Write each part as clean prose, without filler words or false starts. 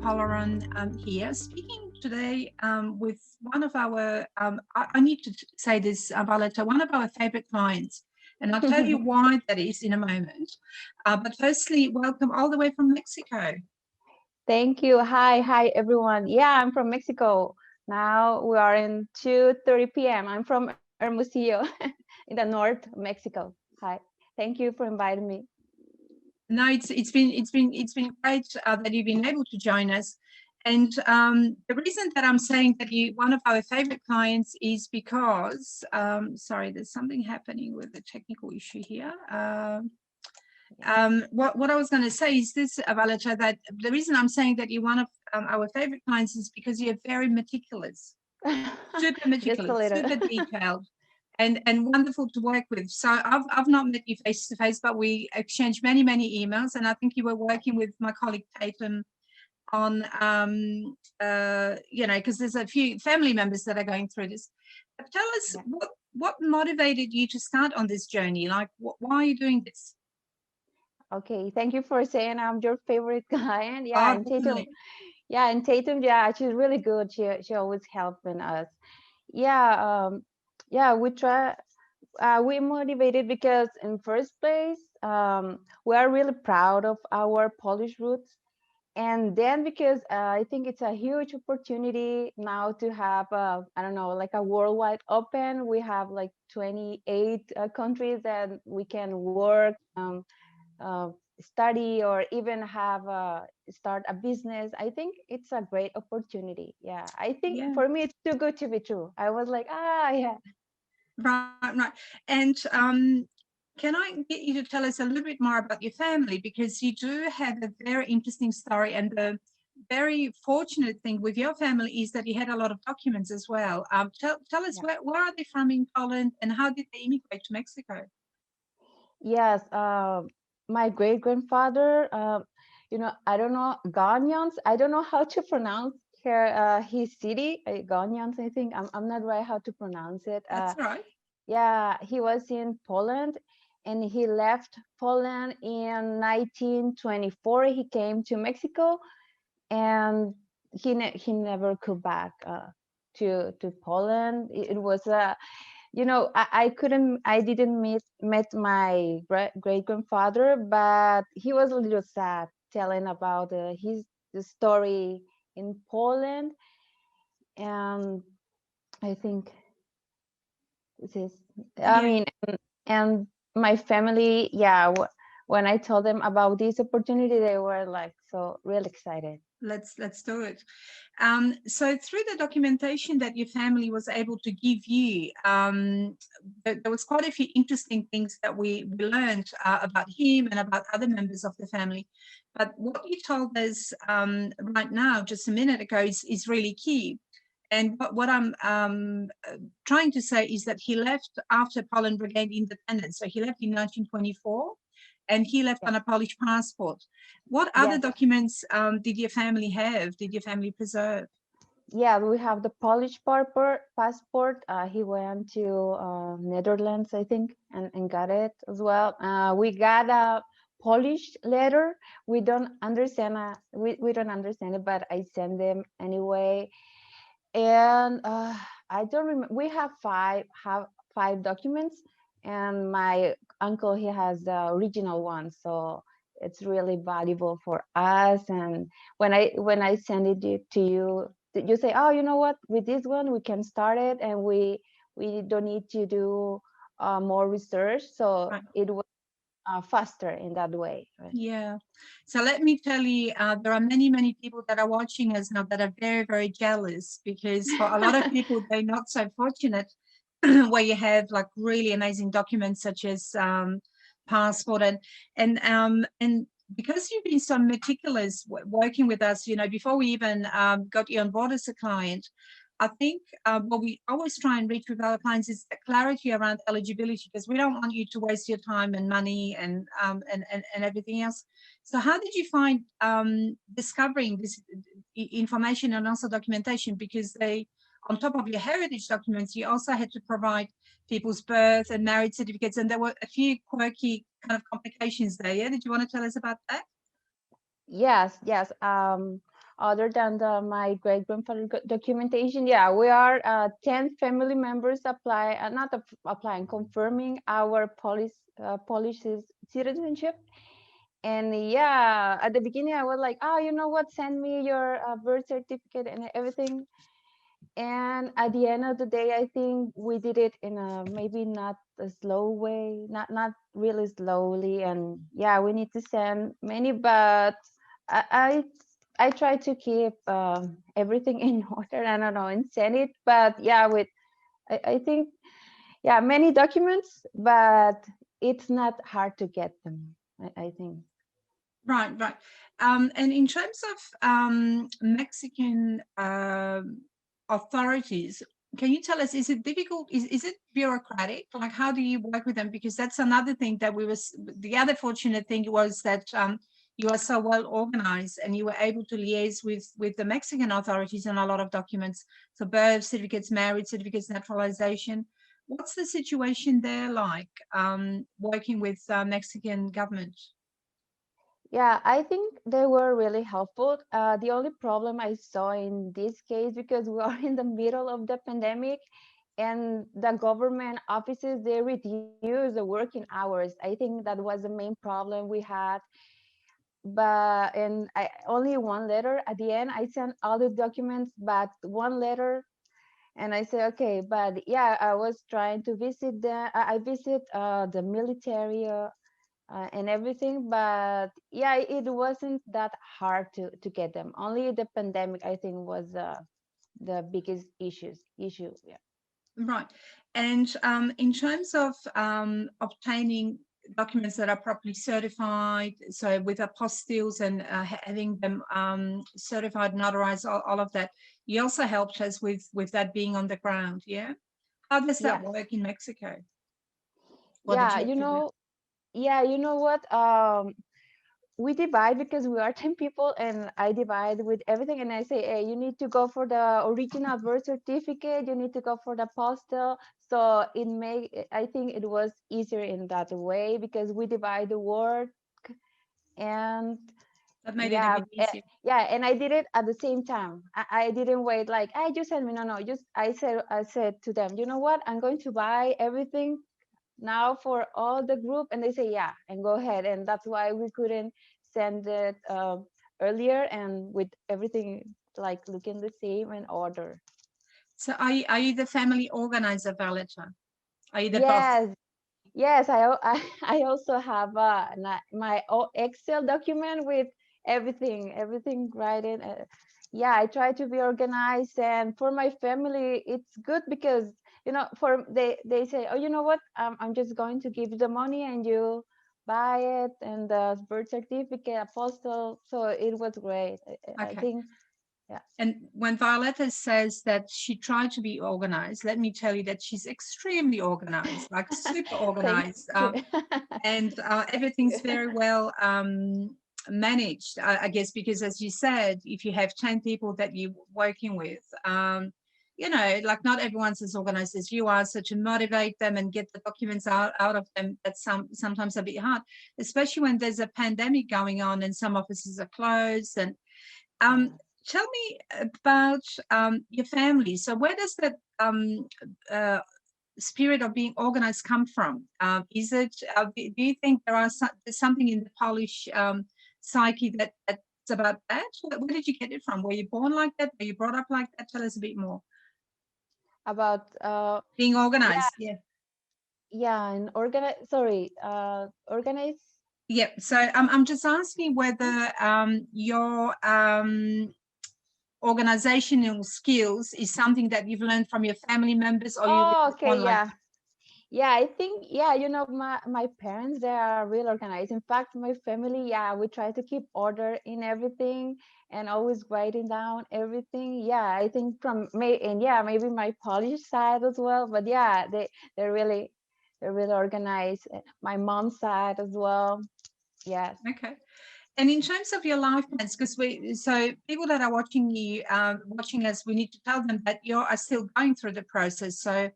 Polaron here, speaking today with one of our, I need to say this, Violeta, one of our favorite clients. And I'll tell you why that is in a moment. But firstly, welcome all the way from Mexico. Thank you. Hi, everyone. Yeah, I'm from Mexico. Now we are in 2:30 p.m. I'm from Hermosillo in the north Mexico. Hi. Thank you for inviting me. No, it's been great that you've been able to join us. And the reason that I'm saying that you one of our favorite clients is because sorry, there's something happening with the technical issue here. What I was going to say is this, Violeta, that the reason I'm saying that you're one of our favorite clients is because you're very meticulous, super Just a meticulous, little. super detailed, and wonderful to work with. So I've not met you face to face, but we exchanged many emails, and I think you were working with my colleague Tatum on because there's a few family members that are going through this. But tell us what motivated you to start on this journey? Like, why are you doing this? Okay, thank you for saying I'm your favorite client. Oh, definitely. And Tatum, yeah, she's really good. She always helping us. Yeah, we try. We motivated because in first place, we are really proud of our Polish roots. And then because I think it's a huge opportunity now to have, I don't know, like a worldwide open. We have like 28 countries that we can work, uh, study, or even have start a business. I think it's a great opportunity. Yeah, I think Yeah. for me it's too good to be true. I was like, yeah. Right. And can I get you to tell us a little bit more about your family? Because you do have a very interesting story, and the very fortunate thing with your family is that you had a lot of documents as well. Tell us where are they from in Poland, and how did they immigrate to Mexico? Yes, my great grandfather, I don't know, Ganyans, I don't know how to pronounce his city, Ganyans, I think. I'm not right how to pronounce it. That's right. Yeah, he was in Poland and he left Poland in 1924. He came to Mexico and he never come back to Poland. It was I didn't met my great grandfather, but he was a little sad telling about the story in Poland. And I think this is, I Yeah. mean, and my family, yeah, when I told them about this opportunity, they were like so real excited. Let's do it. So through the documentation that your family was able to give you, there was quite a few interesting things that we learned about him and about other members of the family. But what you told us right now, just a minute ago, is really key. And what I'm trying to say is that he left after Poland regained independence. So he left in 1924 and he left on Yeah. a Polish passport. What other Yes. documents did your family have? Did your family preserve? Yeah, we have the Polish passport. He went to Netherlands, I think, and got it as well. We got a Polish letter. We don't understand. We don't understand it, but I send them anyway. And I don't remember. We have five documents, and my uncle he has the original one, so it's really valuable for us. And when I send it to you, you say, oh, you know what? With this one, we can start it, and we don't need to do more research, so Right. it was faster in that way. Right? Yeah. So let me tell you, there are many people that are watching us now that are very jealous because for a lot of people, they're not so fortunate where you have like really amazing documents such as passport and because you've been so meticulous working with us, before we even got you on board as a client, I think what we always try and reach with our clients is the clarity around eligibility because we don't want you to waste your time and money and everything else. So how did you find discovering this information and also documentation? Because on top of your heritage documents, you also had to provide people's birth and marriage certificates, and there were a few quirky kind of complications there. Yeah, did you want to tell us about that? Yes. other than my great grandfather documentation, yeah, we are 10 family members not applying, confirming our Polish citizenship. And yeah, at the beginning I was like, oh, you know what, send me your birth certificate and everything. And at the end of the day, I think we did it in a maybe not a slow way, not really slowly. And yeah, we need to send many, but I I, I try to keep everything in order. I don't know, and send it. But yeah, I think yeah, many documents, but it's not hard to get them. I think. Right, right. And in terms of Mexican authorities, can you tell us, is it difficult? Is it bureaucratic? Like, how do you work with them? Because that's another thing that the other fortunate thing was that you are so well organized and you were able to liaise with the Mexican authorities on a lot of documents. So birth certificates, marriage certificates, naturalization. What's the situation there like, working with Mexican government? Yeah, I think they were really helpful. The only problem I saw in this case, because we are in the middle of the pandemic and the government offices, they reduce the working hours. I think that was the main problem we had. But and I only one letter at the end. I sent all the documents, but one letter, and I said, okay. But yeah, I was trying to visit I visit the military. And everything, but yeah, it wasn't that hard to get them. Only the pandemic, I think, was the biggest issue. Yeah. Right. And in terms of obtaining documents that are properly certified, so with apostilles and having them certified, notarized, all of that, you also helped us with that being on the ground. Yeah. How does that Yes. work in Mexico? What did Yeah, you have to do? you know what? We divide because we are 10 people, and I divide with everything, and I say, hey, you need to go for the original birth certificate, you need to go for the postal. So I think it was easier in that way because we divide the work. And That made it a yeah, bit easier. yeah, and I did it at the same time. I didn't wait like, I just sent me, no, just I said to them, you know what, I'm going to buy everything now for all the group, and they say yeah, and go ahead. And that's why we couldn't send it earlier, and with everything like looking the same in order. So are you the family organizer, Violeta? Are you the boss? Yes. Yes, I also have my Excel document with everything right in. Yeah, I try to be organized, and for my family, it's good because for they say, oh, you know what, I'm just going to give you the money and you buy it, and the birth certificate, apostle. So it was great. I Okay. think, yeah. And when Violeta says that she tried to be organized, let me tell you that she's extremely organized, like super Thank organized. you. And everything's very well managed, I guess, because as you said, if you have 10 people that you're working with, like not everyone's as organized as you are, so to motivate them and get the documents out of them, that's sometimes a bit hard, especially when there's a pandemic going on and some offices are closed. And Yeah. tell me about your family. So where does that uh, spirit of being organized come from? Is it? Do you think there's something in the Polish psyche that's about that? Where did you get it from? Were you born like that? Were you brought up like that? Tell us a bit more. About Being yeah, organized, yeah. yeah, and organize. Yeah. So I'm just asking whether your organizational skills is something that you've learned from your family members, or you Oh, were okay, born like yeah. Yeah, I think, yeah, my parents, they are real organized. In fact, my family, yeah, we try to keep order in everything and always writing down everything. Yeah, I think and yeah, maybe my Polish side as well. But yeah, they're really they're really organized. My mom's side as well. Yes. that? Okay. And in terms of your life plans, because so people that are watching you, watching us, we need to tell them that you are still going through the process. So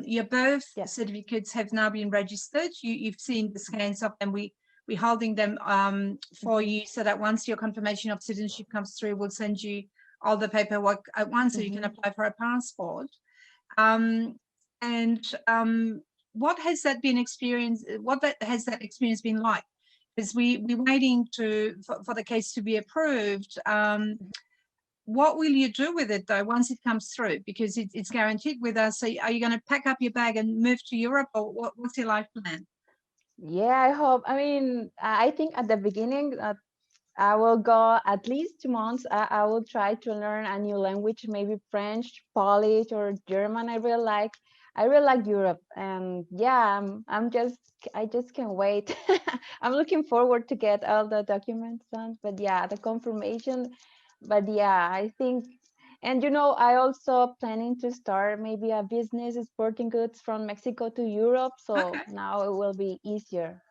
your birth Yes. certificates have now been registered. You've seen the scans of them. we're holding them for you, so that once your confirmation of citizenship comes through, we'll send you all the paperwork at once so you can apply for a passport. What has that been has that experience been like? Because we're waiting for the case to be approved. What will you do with it though once it comes through? Because it's guaranteed with us. So are you going to pack up your bag and move to Europe, or what's your life plan? Yeah, I hope. I mean, I think at the beginning, I will go at least 2 months. I will try to learn a new language, maybe French, Polish, or German. I really like Europe, and yeah, I just can't wait. I'm looking forward to get all the documents done. But yeah, the confirmation. But yeah, I think, and I also planning to start maybe a business exporting goods from Mexico to Europe. So now it will be easier.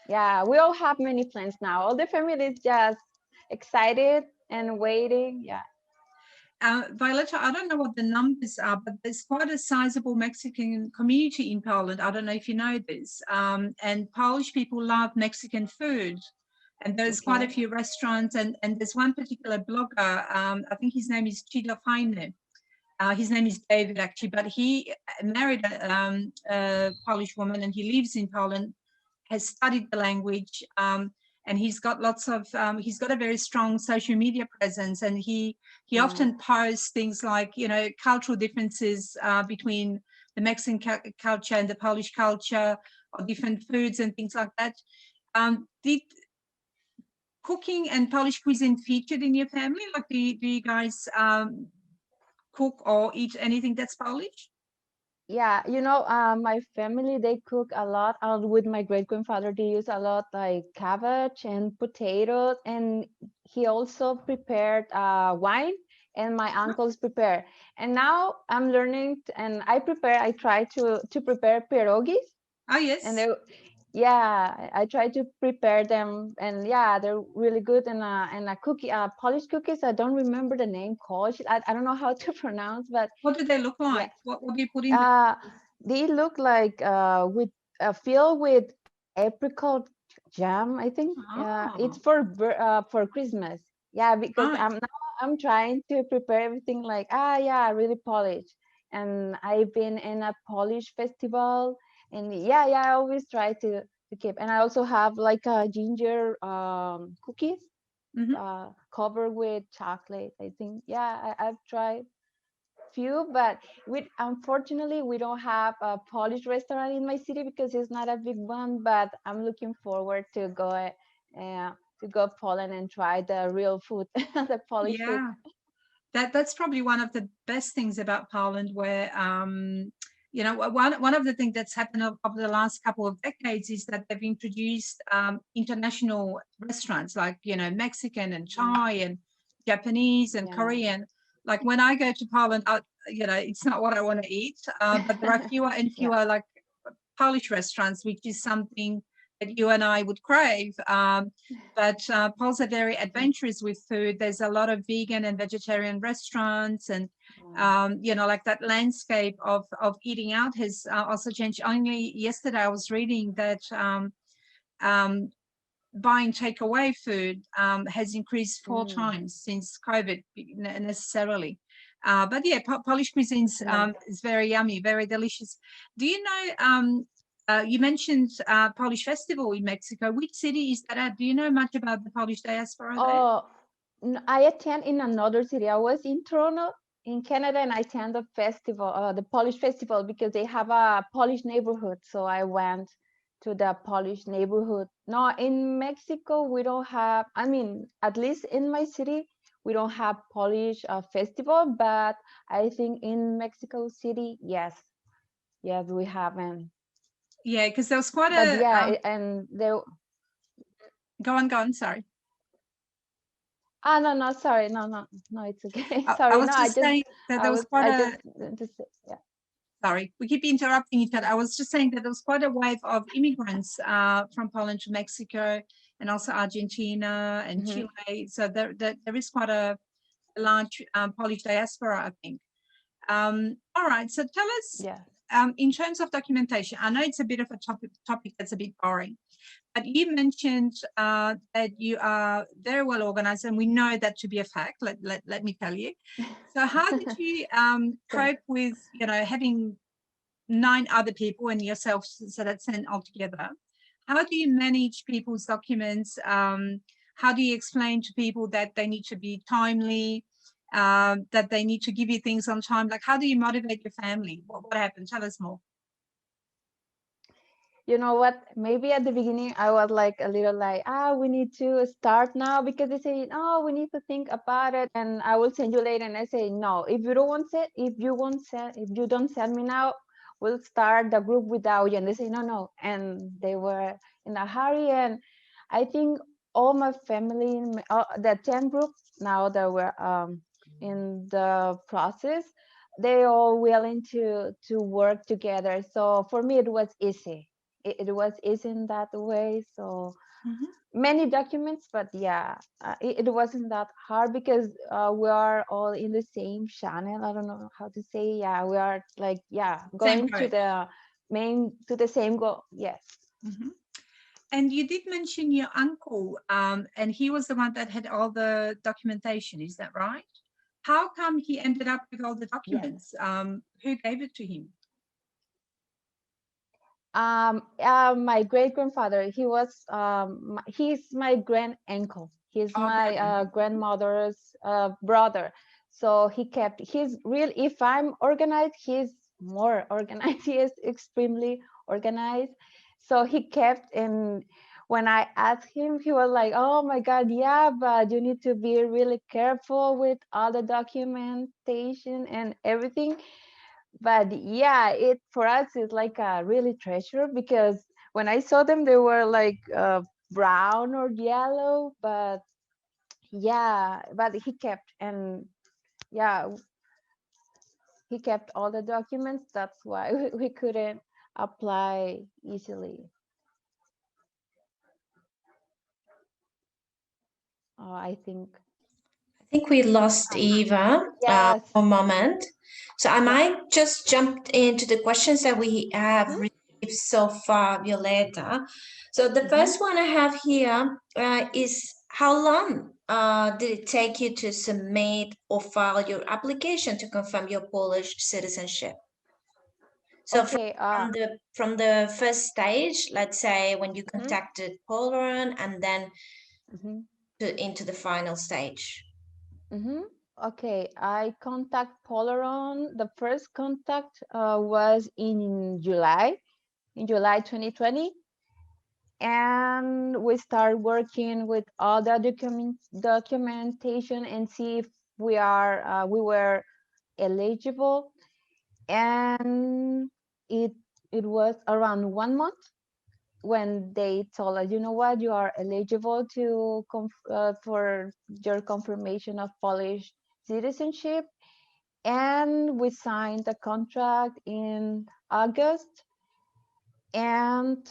Yeah, we all have many plans now. All the family is just excited and waiting. Yeah. Violeta, I don't know what the numbers are, but there's quite a sizable Mexican community in Poland. I don't know if you know this. And Polish people love Mexican food. And there's quite a few restaurants. And there's one particular blogger, I think his name is Cida Fajny. His name is David, actually, but he married a Polish woman and he lives in Poland, has studied the language, and he's got lots of, he's got a very strong social media presence, and he often posts things like, cultural differences between the Mexican culture and the Polish culture, or different foods and things like that. Did cooking and Polish cuisine featured in your family? Like, do you guys cook or eat anything that's Polish? Yeah, my family, they cook a lot. With my great grandfather, they use a lot like cabbage and potatoes, and he also prepared wine, and my uncles prepare. And now I'm learning, and I try to prepare pierogies. Oh yes. And yeah, I try to prepare them, and yeah, they're really good. And a cookie, Polish cookies. I don't remember the name called. I don't know how to pronounce, but what do they look like? Yeah. What do you put in? They look like with filled with apricot jam, I think. It's for Christmas. Yeah, because I'm trying to prepare everything like really polished. And I've been in a Polish festival, and I always try to keep. And I also have like a ginger cookies covered with chocolate, I think. Yeah, I've tried few, but unfortunately we don't have a Polish restaurant in my city because it's not a big one. But I'm looking forward to go Poland and try the real food, the Polish food. That's probably one of the best things about Poland, where one of the things that's happened over the last couple of decades is that they've introduced international restaurants like Mexican and Thai and Japanese and Korean. Like when I go to Poland, it's not what I want to eat, but there are fewer and fewer like Polish restaurants, which is something that you and I would crave. But Poles are very adventurous with food. There's a lot of vegan and vegetarian restaurants, and like that landscape of eating out has also changed. Only yesterday I was reading that buying takeaway food has increased 4 times since COVID, necessarily. But yeah, Polish cuisine is very yummy, very delicious. Do you know, you mentioned Polish festival in Mexico. Which city is that at? Do you know much about the Polish diaspora there? I attend in another city. I was in Toronto, in Canada, and I attend the festival, the Polish festival, because they have a Polish neighborhood. So I went to the Polish neighborhood. No, in Mexico, we don't have, I mean, at least in my city, we don't have Polish festival, but I think in Mexico City, yes, we haven't. Yeah, because there was quite a. And there. Go on. Sorry. No, sorry, no, it's okay. Sorry, I was just saying that there was quite a. Yeah. Sorry, we keep interrupting each other. I was just saying that there was quite a wave of immigrants from Poland to Mexico, and also Argentina and Chile. So there is quite a large Polish diaspora, I think. All right, so tell us in terms of documentation, I know it's a bit of a topic that's a bit boring, but you mentioned that you are very well organized, and we know that to be a fact. Let me tell you. So how did you cope with, you know, having 9 other people and yourself, so that's 10 altogether? How do you manage people's documents? How do you explain to people that they need to be timely, that they need to give you things on time? Like, how do you motivate your family? What happened? Tell us more. You know what? Maybe at the beginning I was like a little like, we need to start now, because they say, oh, we need to think about it, and I will send you later. And I say, no, if you don't want it, if you don't send me now, we'll start the group without you. And they say, no, and they were in a hurry. And I think all my family, the 10 group now that were in the process, they all willing to work together. So for me, it was easy. It was easy in that way. So many documents, but yeah, it wasn't that hard, because we are all in the same channel. I don't know how to say. Yeah, we are like, going to the same goal. Yes. And you did mention your uncle, and he was the one that had all the documentation. Is that right? How come he ended up with all the documents? Who gave it to him? My great grandfather. He's my grand uncle. He's my grandmother's brother. So if I'm organized, he's more organized. He is extremely organized. So he kept, and when I asked him, he was like, oh my God, yeah, but you need to be really careful with all the documentation and everything. But yeah, it for us is like a really treasure, because when I saw them, they were like brown or yellow. But yeah, but he kept, and yeah, he kept all the documents. That's why we couldn't apply easily. I think we lost Eva for a moment. So I might just jump into the questions that we have received so far, Violeta. So the first one I have here is, how long did it take you to submit or file your application to confirm your Polish citizenship? So from the first stage, let's say when you contacted Polaron, and then into the final stage. Okay, I contact Polaron. The first contact was in July 2020. And we start working with all the documentation and see if we were eligible. And it was around 1 month when they told us, you know what, you are eligible to for your confirmation of Polish citizenship. And we signed the contract in August. And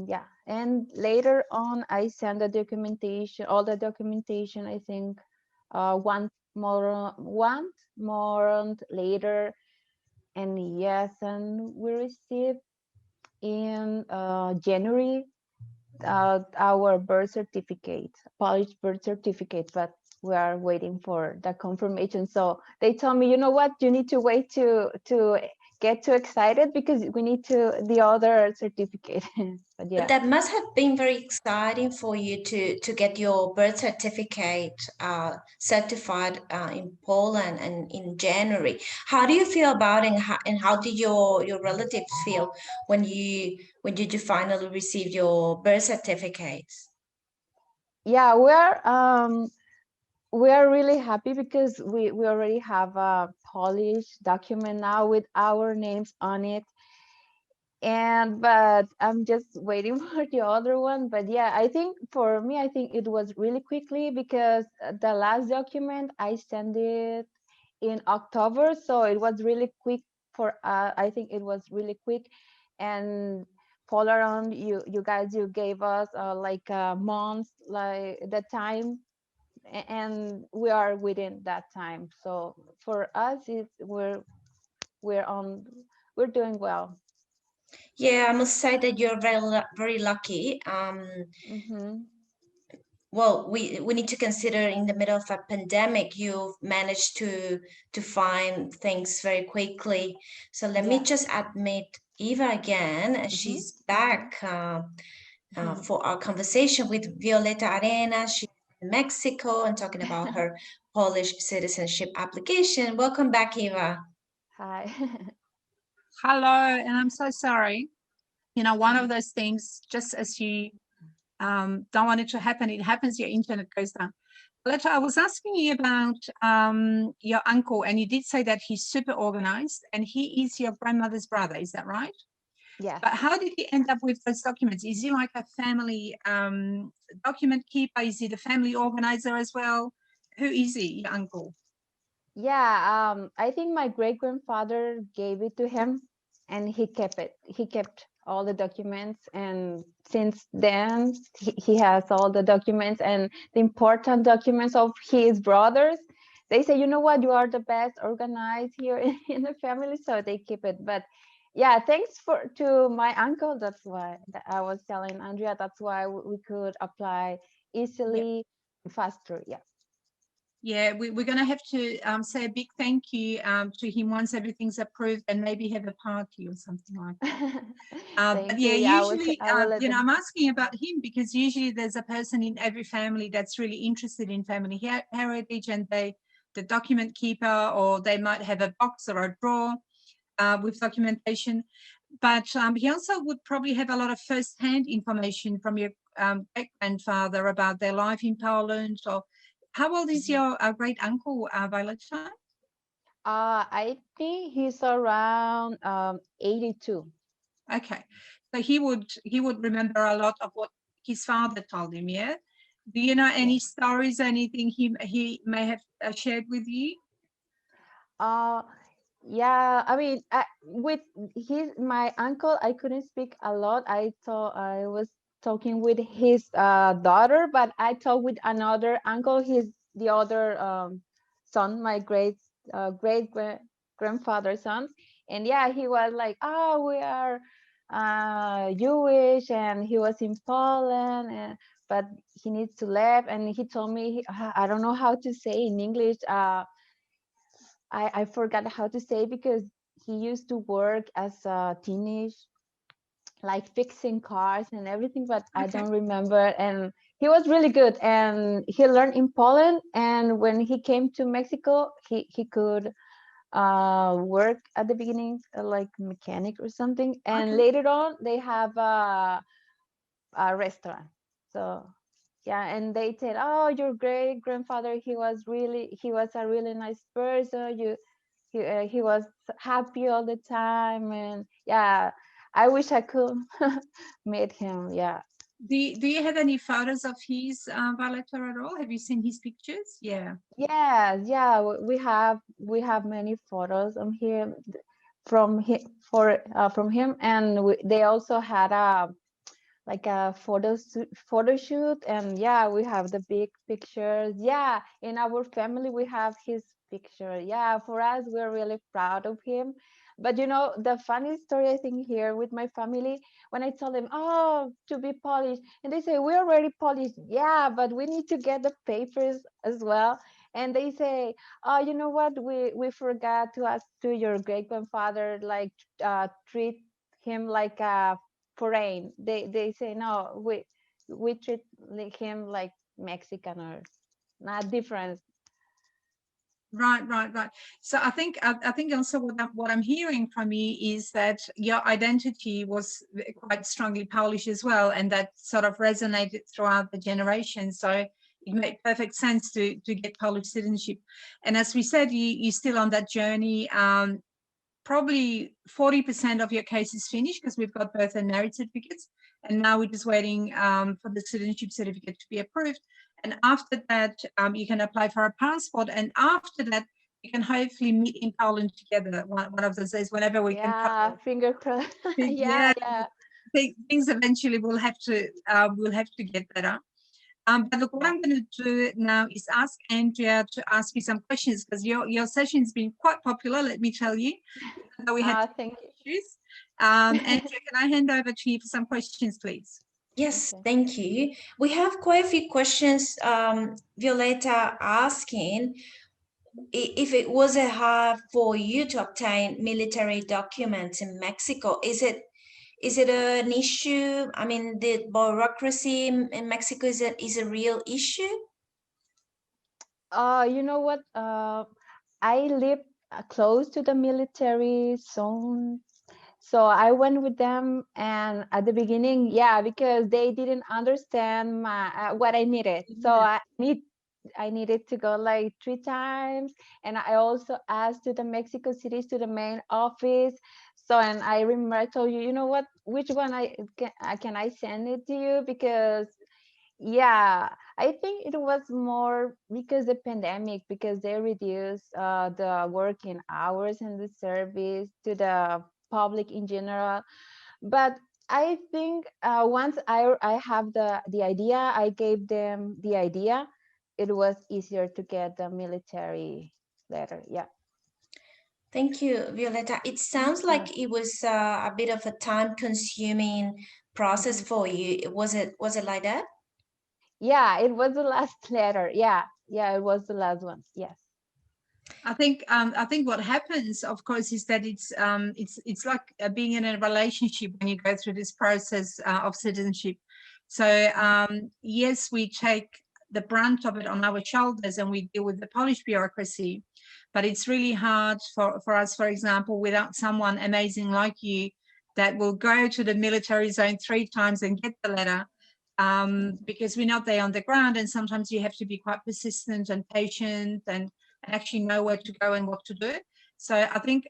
yeah, and later on I sent the documentation, all the documentation, I think one more month later. And yes, and we received in January our birth certificate, Polish birth certificate, but we are waiting for the confirmation. So they told me, you know what, you need to wait to get too excited, because we need the other certificate. But yeah, but that must have been very exciting for you to get your birth certificate certified in Poland and in January. How do you feel about it, and how did your relatives feel when you finally received your birth certificates? Yeah, we are really happy, because we already have a Polish document now with our names on it. But I'm just waiting for the other one. But yeah, I think for me, I think it was really quickly, because the last document I sent it in October, so it was really quick for I think it was really quick. And Polaron, you guys, you gave us like a month, like the time, and we are within that time. So for us, we're we're doing well. Yeah, I must say that you're very lucky. Well, we need to consider in the middle of a pandemic, you've managed to find things very quickly. So let me just admit Eva again. She's back for our conversation with Violeta Arenas. She's in Mexico and talking about her Polish citizenship application. Welcome back, Eva. Hi. Hello, and I'm so sorry. You know, one of those things, just as you don't want it to happen, it happens, your internet goes down. Violeta, I was asking you about your uncle, and you did say that he's super organized, and he is your grandmother's brother, is that right? Yes. But how did he end up with those documents? Is he like a family document keeper? Is he the family organizer as well? Who is he, your uncle? Yeah, I think my great-grandfather gave it to him and he kept it. He kept all the documents, and since then he has all the documents and the important documents of his brothers. They say, you know what, you are the best organized here in the family, so they keep it. But yeah, thanks to my uncle. That's why I was telling Andrea, that's why we could apply easily, faster. Yeah. Yeah, we're going to have to say a big thank you to him once everything's approved, and maybe have a party or something like that. But yeah, usually, you know, I'm asking about him because usually there's a person in every family that's really interested in family heritage, and the document keeper, or they might have a box or a drawer with documentation. But he also would probably have a lot of first-hand information from your great-grandfather about their life in Poland. Or how old is your great uncle, Violeta? I think he's around 82. Okay, so he would remember a lot of what his father told him. Yeah. Do you know any stories, anything he may have shared with you? Yeah, I mean, with my uncle, I couldn't speak a lot. I thought I was talking with his daughter, but I talked with another uncle. He's the other son, my great grandfather's son. And yeah, he was like, oh, we are Jewish, and he was in Poland, but he needs to leave. And he told me, I don't know how to say in English. I forgot how to say, because he used to work as a teenage, like fixing cars and everything, but I don't remember. And he was really good, and he learned in Poland. And when he came to Mexico, he could work at the beginning like mechanic or something. And later on, they have a restaurant. So yeah, and they said, oh, your great grandfather, he was a really nice person. He was happy all the time. And yeah, I wish I could meet him. Yeah. Do you have any photos of his, Violeta, at all? Have you seen his pictures? Yeah. Yeah, we have many photos of him from him, and they also had a photo shoot. And yeah, we have the big pictures. Yeah, in our family we have his picture. Yeah, for us, we're really proud of him. But you know, the funny story I think here with my family, when I tell them, oh, to be Polish, and they say, we're already Polish. Yeah, but we need to get the papers as well. And they say, oh, you know what, we forgot to ask to your great grandfather, like treat him like a foreign. They say, no, we treat him like Mexican, or not different. Right. So I think also what I'm hearing from you is that your identity was quite strongly Polish as well, and that sort of resonated throughout the generations. So it made perfect sense to get Polish citizenship. And as we said, you're still on that journey. Probably 40% of your case is finished, because we've got birth and marriage certificates, and now we're just waiting for the citizenship certificate to be approved. And after that, you can apply for a passport, and after that, you can hopefully meet in Poland together one of those days, whenever we can. Yeah, finger crossed. yeah. Things eventually will have to get better. But look, what I'm going to do now is ask Andrea to ask you some questions, because your session's been quite popular, let me tell you. Thank issues. Andrew, can I hand over to you for some questions, please? Yes, Okay. thank you. We have quite a few questions. Violeta asking if it was a hard for you to obtain military documents in Mexico. Is it an issue? I mean, the bureaucracy in Mexico is a real issue? You know what? I live close to the military zone, so I went with them, and at the beginning, yeah, because they didn't understand my what I needed. So I needed to go like 3 times, and I also asked to the Mexico City, to the main office. So, and I remember I told you, you know what, which one can I send it to you? Because yeah, I think it was more because the pandemic, because they reduced the working hours and the service to the public in general. But I think once I have the idea, I gave them the idea, it was easier to get the military letter. Yeah. Thank you, Violeta. It sounds like it was a bit of a time-consuming process for you. Was it like that? Yeah, it was the last letter. Yeah, it was the last one. Yes. I think what happens, of course, is that it's like being in a relationship when you go through this process of citizenship. So yes, we take the brunt of it on our shoulders and we deal with the Polish bureaucracy, but it's really hard for us, for example, without someone amazing like you that will go to the military zone 3 times and get the letter. Because we're not there on the ground, and sometimes you have to be quite persistent and patient and actually know where to go and what to do. So I think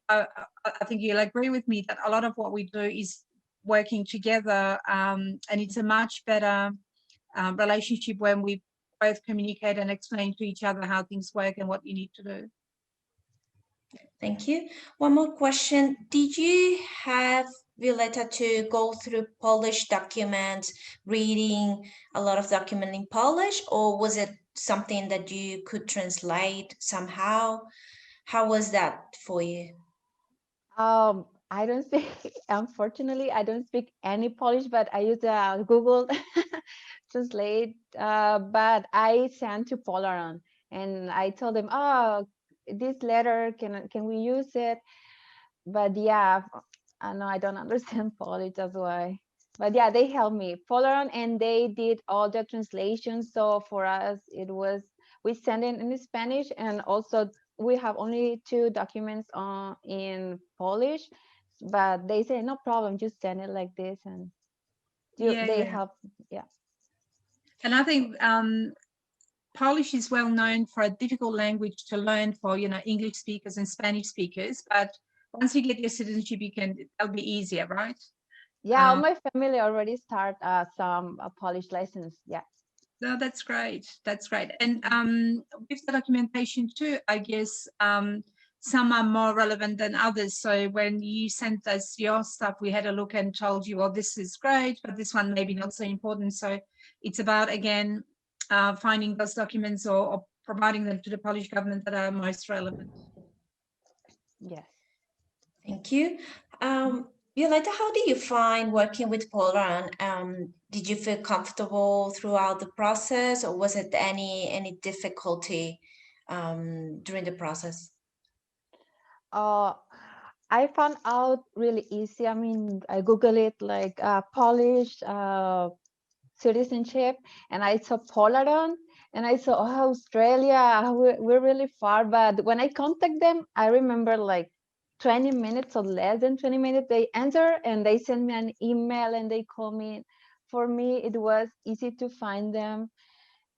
you'll agree with me that a lot of what we do is working together, and it's a much better relationship when we both communicate and explain to each other how things work and what you need to do. Thank you. One more question. Did you have, Violeta, to go through Polish documents, reading a lot of document in Polish, or was it something that you could translate somehow? How was that for you? I don't speak, unfortunately, I don't speak any Polish, but I use Google Translate. But I sent to Polaron, and I told them, oh, this letter, can we use it? But yeah, I know I don't understand Polish, that's why. But yeah, they helped me, Polaron, and they did all the translations. So for us, it was, we send it in Spanish, and also we have only 2 documents in Polish, but they say no problem, just send it like this, and they help. Yeah. And I think Polish is well known for a difficult language to learn for, English speakers and Spanish speakers. But once you get your citizenship, that'll be easier, right? Yeah, all my family already start some Polish lessons. Yeah. No, that's great. That's great. And with the documentation too, I guess some are more relevant than others. So when you sent us your stuff, we had a look and told you, well, this is great, but this one maybe not so important. So it's about, again, finding those documents or providing them to the Polish government that are most relevant. Yes. Thank you. Violeta, how do you find working with Polaron? Did you feel comfortable throughout the process, or was it any difficulty during the process? I found out really easy. I mean, I Google it like Polish citizenship, and I saw Polaron, and I saw, oh, Australia, we're really far. But when I contact them, I remember like 20 minutes or less than 20 minutes, they answer and they send me an email and they call me. For me, it was easy to find them.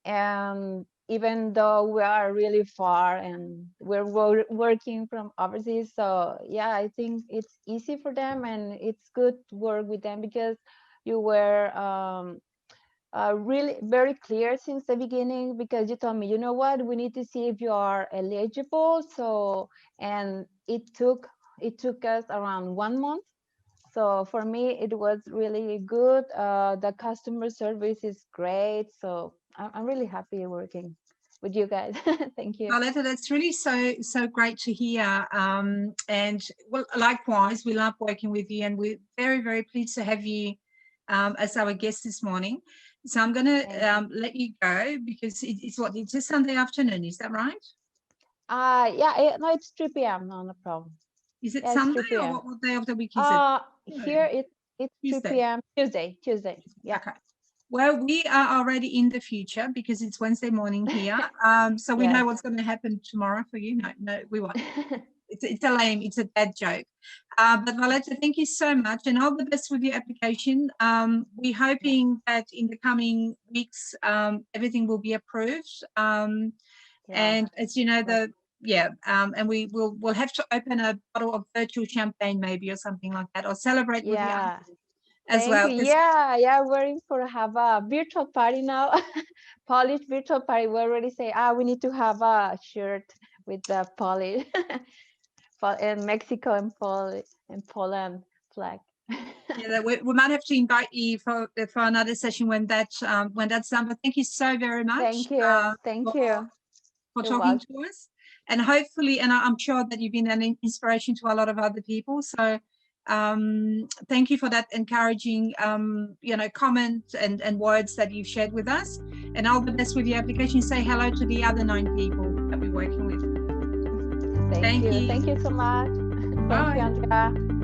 And even though we are really far and we're working from overseas, so yeah, I think it's easy for them, and it's good to work with them because you were really very clear since the beginning, because you told me, you know what, we need to see if you are eligible. So, and it took us around 1 month. So for me, it was really good. The customer service is great. So I'm really happy working. with you guys. Thank you. Violeta, that's really so great to hear. And well, likewise, we love working with you, and we're very, very pleased to have you as our guest this morning. So I'm going to let you go because it's a Sunday afternoon, is that right? Yeah, no, it's 3 p.m. No problem. Is it Sunday or what day of the week is it? Here it's Tuesday. 3 p.m. Tuesday. Yeah. Okay. Well, we are already in the future because it's Wednesday morning here. So we know what's going to happen tomorrow for you. No, we won't. It's a bad joke. But Violeta, thank you so much, and all the best with your application. We're hoping that in the coming weeks, everything will be approved. And as you know, and we'll have to open a bottle of virtual champagne maybe or something like that, or celebrate with you as well. Yeah, we're in for have a virtual party now. Polish virtual party. We already say, we need to have a shirt with the Polish and Mexico and Poland flag. Yeah, we might have to invite you for another session when that's done. But thank you so very much. Thank you for talking to us, and hopefully, and I'm sure that you've been an inspiration to a lot of other people. So thank you for that encouraging comments and words that you've shared with us, and all the best with your application. Say hello to the other 9 people that we're working with. Thank you so much. Thank you, Andrea.